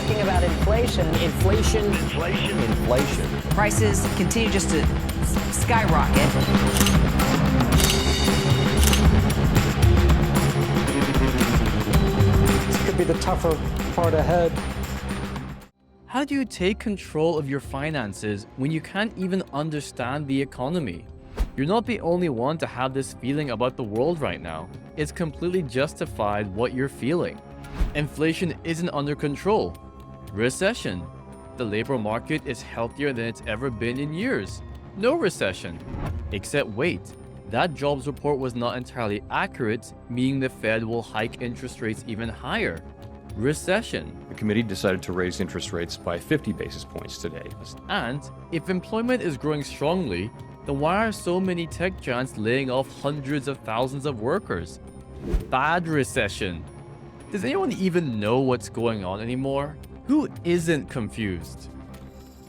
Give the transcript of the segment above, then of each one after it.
talking about inflation. Inflation. Prices continue just to skyrocket. This could be the tougher part ahead. How do you take control of your finances when you can't even understand the economy? You're not the only one to have this feeling about the world right now. It's completely justified what you're feeling. Inflation isn't under control. Recession. The labor market is healthier than it's ever been in years. No recession. Except wait, that jobs report was not entirely accurate, meaning the Fed will hike interest rates even higher. Recession. The committee decided to raise interest rates by 50 basis points today. And if employment is growing strongly, then why are so many tech giants laying off hundreds of thousands of workers? Bad recession. Does anyone even know what's going on anymore? Who isn't confused?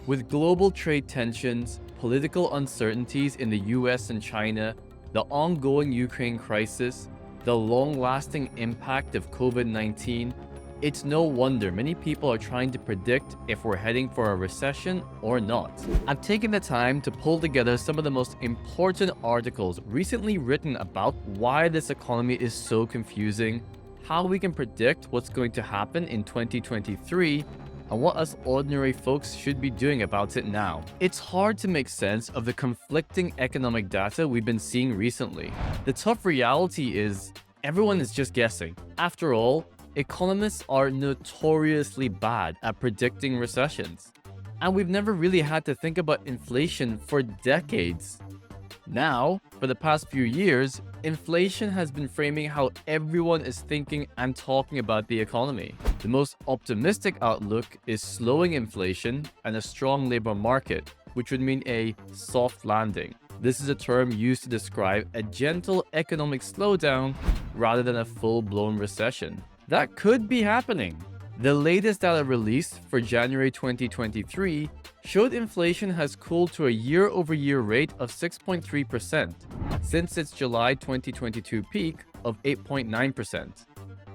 With global trade tensions, political uncertainties in the US and China, the ongoing Ukraine crisis, the long-lasting impact of COVID-19, it's no wonder many people are trying to predict if we're heading for a recession or not. I've taken the time to pull together some of the most important articles recently written about why this economy is so confusing, how we can predict what's going to happen in 2023, and what us ordinary folks should be doing about it now. It's hard to make sense of the conflicting economic data we've been seeing recently. The tough reality is everyone is just guessing. After all, economists are notoriously bad at predicting recessions, and we've never really had to think about inflation for decades. Now, for the past few years, inflation has been framing how everyone is thinking and talking about the economy. The most optimistic outlook is slowing inflation and a strong labor market, which would mean a soft landing. This is a term used to describe a gentle economic slowdown rather than a full-blown recession. That could be happening. The latest data released for January 2023 showed inflation has cooled to a year-over-year rate of 6.3% since its July 2022 peak of 8.9%.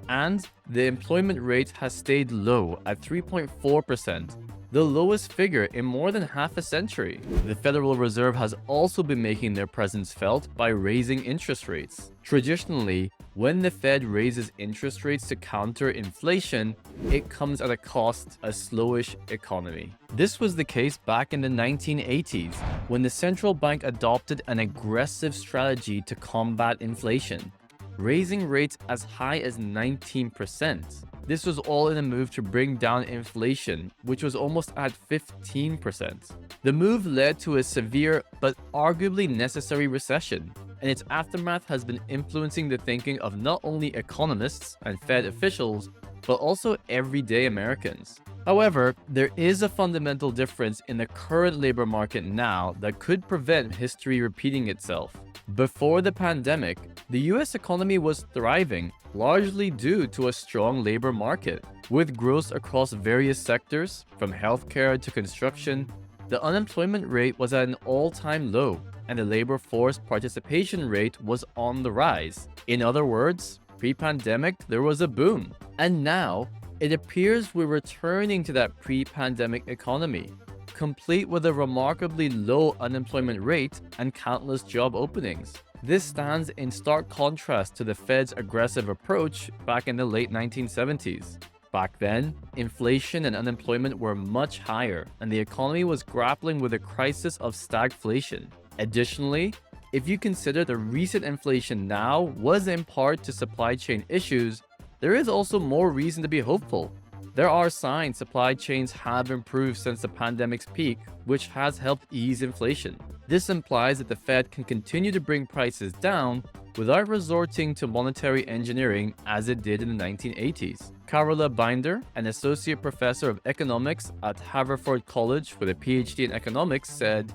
And the employment rate has stayed low at 3.4%, the lowest figure in more than half a century. The Federal Reserve has also been making their presence felt by raising interest rates. Traditionally, when the Fed raises interest rates to counter inflation, it comes at a cost, a slowish economy. This was the case back in the 1980s, when the central bank adopted an aggressive strategy to combat inflation, raising rates as high as 19%. This was all in a move to bring down inflation, which was almost at 15%. The move led to a severe but arguably necessary recession, and its aftermath has been influencing the thinking of not only economists and Fed officials, but also everyday Americans. However, there is a fundamental difference in the current labor market now that could prevent history repeating itself. Before the pandemic, the US economy was thriving, largely due to a strong labor market. With growth across various sectors, from healthcare to construction, the unemployment rate was at an all-time low, and the labor force participation rate was on the rise. In other words, pre-pandemic, there was a boom. And now, it appears we're returning to that pre-pandemic economy, complete with a remarkably low unemployment rate and countless job openings. This stands in stark contrast to the Fed's aggressive approach back in the late 1970s. Back then, inflation and unemployment were much higher, and the economy was grappling with a crisis of stagflation. Additionally, if you consider the recent inflation now was in part to supply chain issues, there is also more reason to be hopeful. There are signs supply chains have improved since the pandemic's peak, which has helped ease inflation. This implies that the Fed can continue to bring prices down without resorting to monetary engineering as it did in the 1980s. Carola Binder, an associate professor of economics at Haverford College with a PhD in economics, said,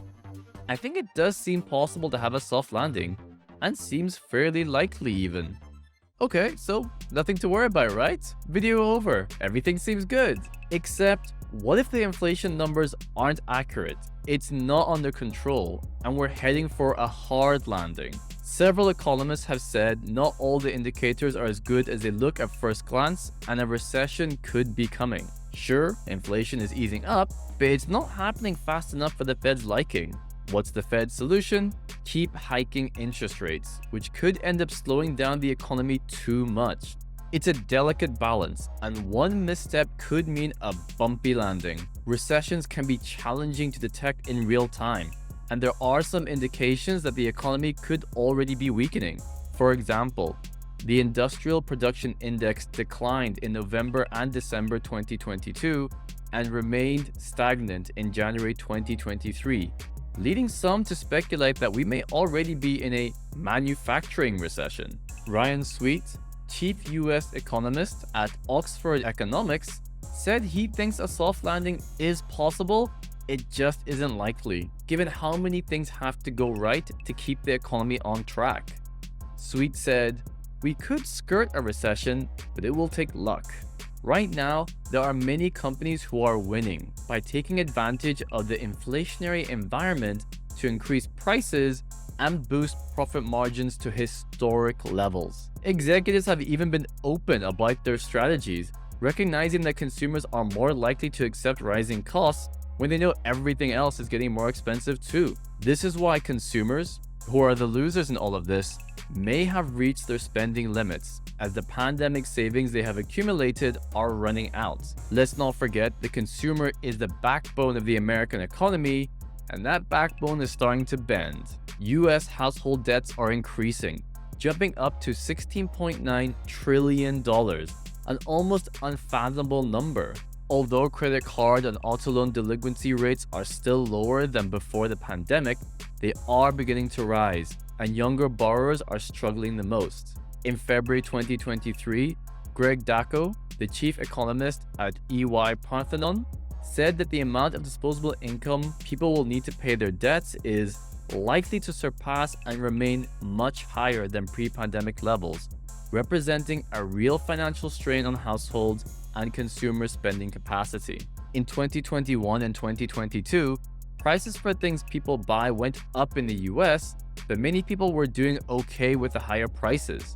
"I think it does seem possible to have a soft landing, and seems fairly likely even." Okay, so nothing to worry about, right? Video over. Everything seems good. Except, what if the inflation numbers aren't accurate? It's not under control, and we're heading for a hard landing. Several economists have said not all the indicators are as good as they look at first glance, and a recession could be coming. Sure, inflation is easing up, but it's not happening fast enough for the Fed's liking. What's the Fed's solution? Keep hiking interest rates, which could end up slowing down the economy too much. It's a delicate balance, and one misstep could mean a bumpy landing. Recessions can be challenging to detect in real time, and there are some indications that the economy could already be weakening. For example, the Industrial Production Index declined in November and December 2022 and remained stagnant in January 2023, leading some to speculate that we may already be in a manufacturing recession. Ryan Sweet, chief US economist at Oxford Economics, said he thinks a soft landing is possible, it just isn't likely, given how many things have to go right to keep the economy on track. Sweet said, "We could skirt a recession, but it will take luck. Right now, there are many companies who are winning by taking advantage of the inflationary environment to increase prices and boost profit margins to historic levels." Executives have even been open about their strategies, recognizing that consumers are more likely to accept rising costs when they know everything else is getting more expensive too. This is why consumers, who are the losers in all of this, may have reached their spending limits as the pandemic savings they have accumulated are running out. Let's not forget, the consumer is the backbone of the American economy, and that backbone is starting to bend. US household debts are increasing, jumping up to $16.9 trillion, an almost unfathomable number. Although credit card and auto loan delinquency rates are still lower than before the pandemic, they are beginning to rise, and younger borrowers are struggling the most. In February 2023, Greg Dacko, the chief economist at EY Parthenon, said that the amount of disposable income people will need to pay their debts is likely to surpass and remain much higher than pre-pandemic levels, representing a real financial strain on households and consumer spending capacity. In 2021 and 2022, prices for things people buy went up in the US, but many people were doing okay with the higher prices.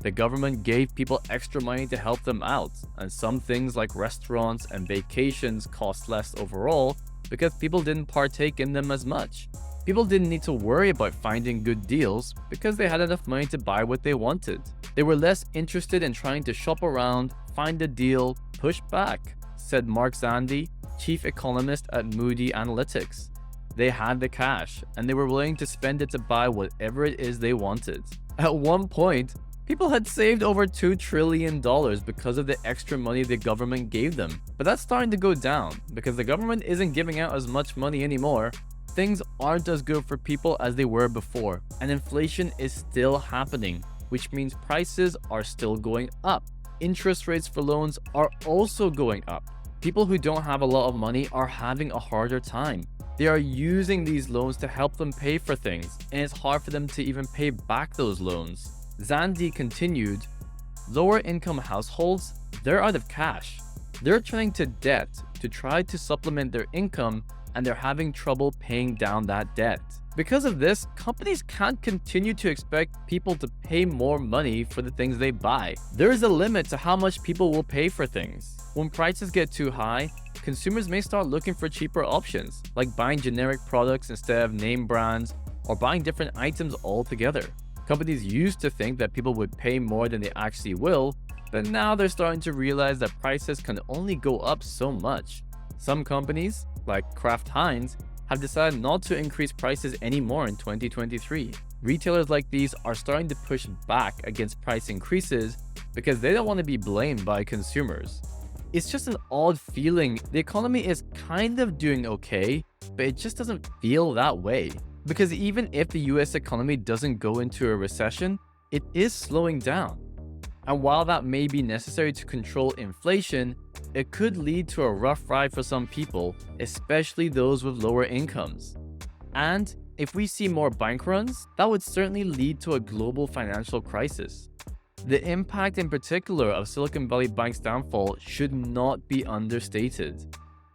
The government gave people extra money to help them out, and some things like restaurants and vacations cost less overall because people didn't partake in them as much. People didn't need to worry about finding good deals because they had enough money to buy what they wanted. They were less interested in trying to shop around, find a deal, push back, said Mark Zandi, chief economist at Moody Analytics. They had the cash, and they were willing to spend it to buy whatever it is they wanted. At one point, people had saved over $2 trillion because of the extra money the government gave them. But that's starting to go down because the government isn't giving out as much money anymore. Things aren't as good for people as they were before, and inflation is still happening, which means prices are still going up. Interest rates for loans are also going up. People who don't have a lot of money are having a harder time. They are using these loans to help them pay for things, and it's hard for them to even pay back those loans. Zandi continued, "Lower income households, they're out of cash. They're turning to debt to try to supplement their income, and they're having trouble paying down that debt. Because of this, companies can't continue to expect people to pay more money for the things they buy. There is a limit to how much people will pay for things. When prices get too high, consumers may start looking for cheaper options, like buying generic products instead of name brands, or buying different items altogether. Companies used to think that people would pay more than they actually will, but now they're starting to realize that prices can only go up so much. Some companies, like Kraft Heinz, have decided not to increase prices anymore in 2023. Retailers like these are starting to push back against price increases because they don't want to be blamed by consumers. It's just an odd feeling. The economy is kind of doing okay, but it just doesn't feel that way. Because even if the US economy doesn't go into a recession, it is slowing down. And while that may be necessary to control inflation, it could lead to a rough ride for some people, especially those with lower incomes. And if we see more bank runs, that would certainly lead to a global financial crisis. The impact in particular of Silicon Valley Bank's downfall should not be understated.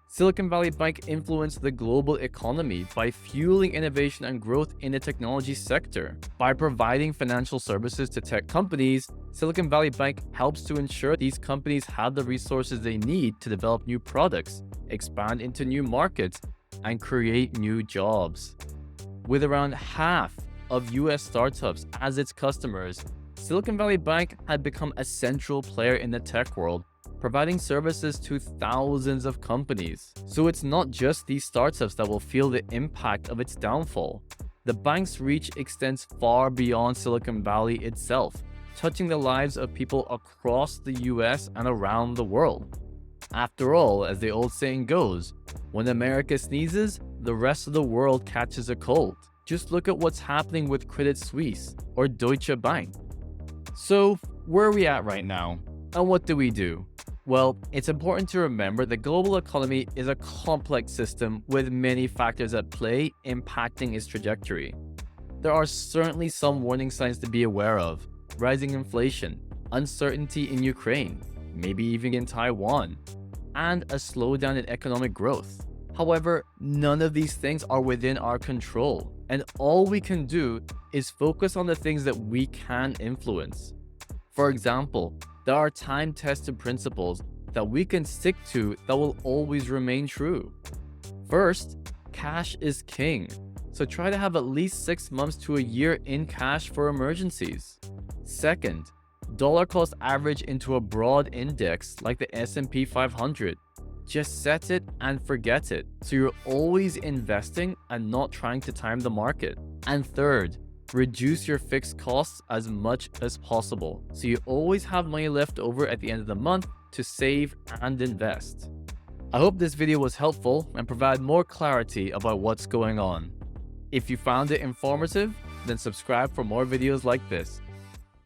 Silicon Valley Bank influenced the global economy by fueling innovation and growth in the technology sector. By providing financial services to tech companies, Silicon Valley Bank helps to ensure these companies have the resources they need to develop new products, expand into new markets, and create new jobs. With around half of US startups as its customers, Silicon Valley Bank had become a central player in the tech world, providing services to thousands of companies. So it's not just these startups that will feel the impact of its downfall. The bank's reach extends far beyond Silicon Valley itself, touching the lives of people across the US and around the world. After all, as the old saying goes, when America sneezes, the rest of the world catches a cold. Just look at what's happening with Credit Suisse or Deutsche Bank. So, where are we at right now? And what do we do? Well, it's important to remember the global economy is a complex system with many factors at play impacting its trajectory. There are certainly some warning signs to be aware of: rising inflation, uncertainty in Ukraine, maybe even in Taiwan, and a slowdown in economic growth. However, none of these things are within our control, and all we can do is focus on the things that we can influence. For example, there are time-tested principles that we can stick to that will always remain true. First, cash is king, so try to have at least 6 months to a year in cash for emergencies. Second, dollar cost average into a broad index like the S&P 500. Just set it and forget it, so you're always investing and not trying to time the market. And third, reduce your fixed costs as much as possible, so you always have money left over at the end of the month to save and invest. I hope this video was helpful and provided more clarity about what's going on. If you found it informative, then subscribe for more videos like this.